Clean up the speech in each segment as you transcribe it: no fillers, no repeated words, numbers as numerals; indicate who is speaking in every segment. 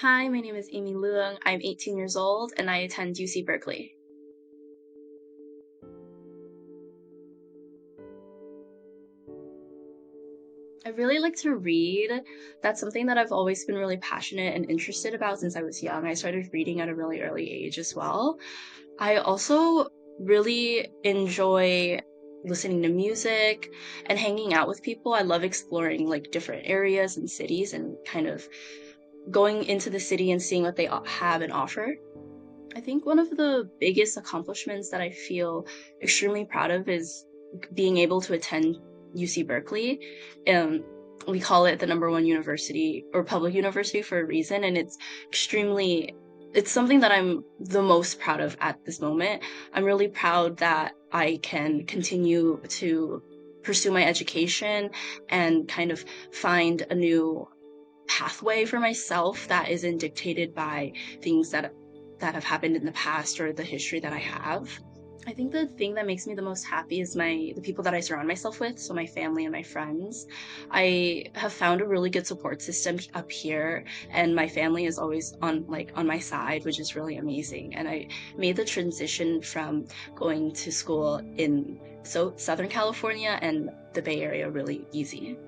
Speaker 1: Hi, my name is Amy Luong. I'm 18 years old and I attend UC Berkeley. I really like to read. That's something that I've always been really passionate and interested about since I was young. I started reading at a really early age as well. I also really enjoy listening to music and hanging out with people. I love exploring like different areas and cities and kind of going into the city and seeing what they have and offer. I think one of the biggest accomplishments that I feel extremely proud of is being able to attend UC Berkeley. Um, we call it the number one university or public university for a reason, and it's something that I'm the most proud of at this moment. I'm really proud that I can continue to pursue my education and kind of find a new pathway for myself that isn't dictated by things that have happened in the past or the history that I have. I think the thing that makes me the most happy is the people that I surround myself with, so my family and my friends. I have found a really good support system up here, and my family is always on my side, which is really amazing. And I made the transition from going to school in Southern California and the Bay Area really easy.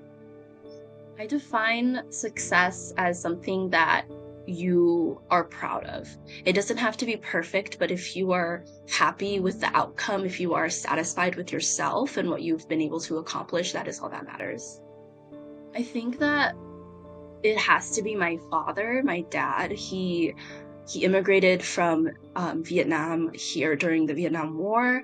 Speaker 1: I define success as something that you are proud of. It doesn't have to be perfect, but if you are happy with the outcome, if you are satisfied with yourself and what you've been able to accomplish, that is all that matters. I think that it has to be my father, my dad. He immigrated from Vietnam here during the Vietnam War,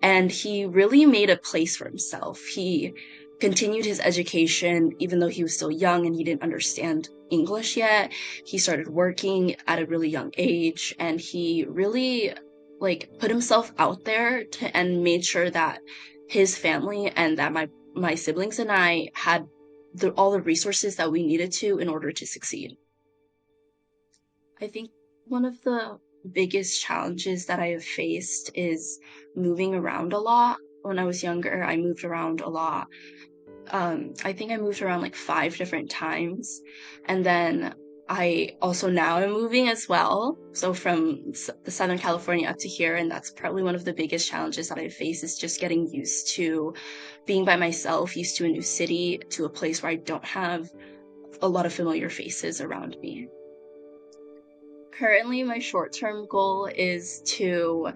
Speaker 1: and he really made a place for himself. He continued his education even though he was still young and he didn't understand English yet. He started working at a really young age, and he really put himself out there and made sure that his family and that my siblings and I had all the resources that we needed to in order to succeed. I think one of the biggest challenges that I have faced is moving around a lot. When I was younger, I moved around a lot. I think I moved around like 5 different times. And then I also now am moving as well. So from the Southern California up to here, and that's probably one of the biggest challenges that I face is just getting used to being by myself, used to a new city, to a place where I don't have a lot of familiar faces around me. Currently, my short-term goal is to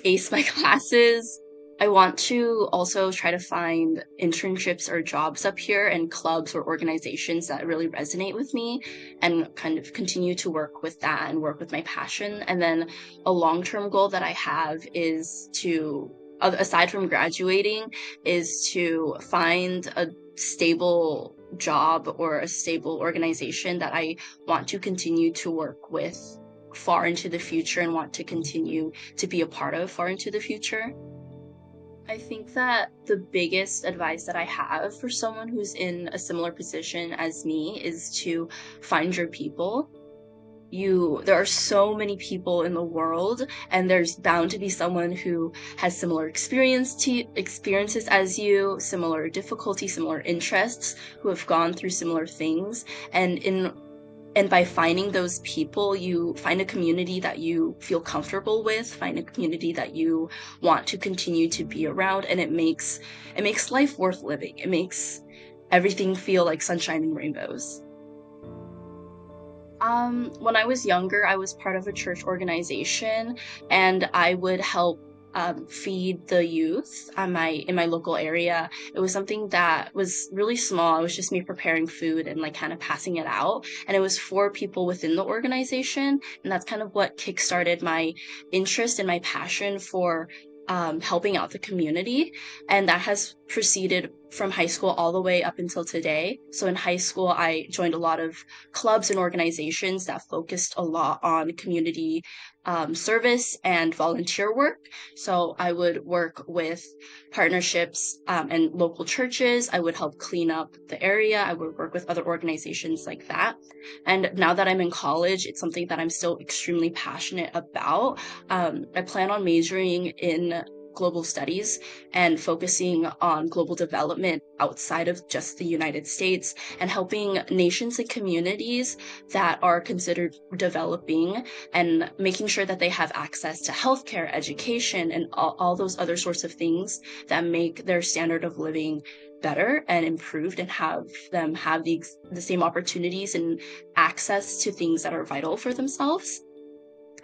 Speaker 1: ace my classes. I want to also try to find internships or jobs up here and clubs or organizations that really resonate with me and kind of continue to work with that and work with my passion. And then a long-term goal that I have is aside from graduating, is to find a stable job or a stable organization that I want to continue to work with far into the future and want to continue to be a part of far into the future. I think that the biggest advice that I have for someone who's in a similar position as me is to find your people. There are so many people in the world, and there's bound to be someone who has similar experiences as you, similar difficulties, similar interests, who have gone through similar things. And by finding those people, you find a community that you feel comfortable with, find a community that you want to continue to be around, and it makes life worth living. It makes everything feel like sunshine and rainbows. When I was younger, I was part of a church organization, and I would help feed the youth in my local area. It was something that was really small. It was just me preparing food and like kind of passing it out, and it was for people within the organization, and that's kind of what kickstarted my interest and my passion for helping out the community. And that has proceeded from high school all the way up until today. So in high school, I joined a lot of clubs and organizations that focused a lot on community service and volunteer work. So I would work with partnerships and local churches. I would help clean up the area. I would work with other organizations like that. And now that I'm in college, it's something that I'm still extremely passionate about. I plan on majoring in global studies and focusing on global development outside of just the United States, and helping nations and communities that are considered developing, and making sure that they have access to healthcare, education, and all those other sorts of things that make their standard of living better and improved, and have them have the same opportunities and access to things that are vital for themselves.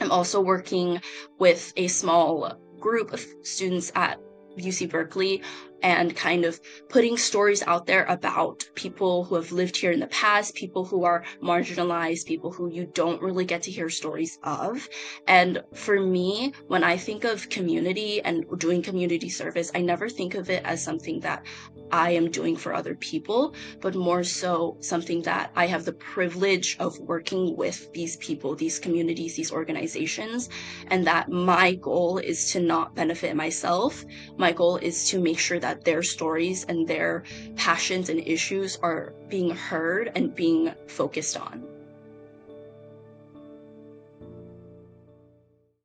Speaker 1: I'm also working with a small group of students at UC Berkeley, and kind of putting stories out there about people who have lived here in the past, people who are marginalized, people who you don't really get to hear stories of. And for me, when I think of community and doing community service, I never think of it as something that I am doing for other people, but more so something that I have the privilege of working with these people, these communities, these organizations, and that my goal is to not benefit myself. My goal is to make sure that their stories and their passions and issues are being heard and being focused on.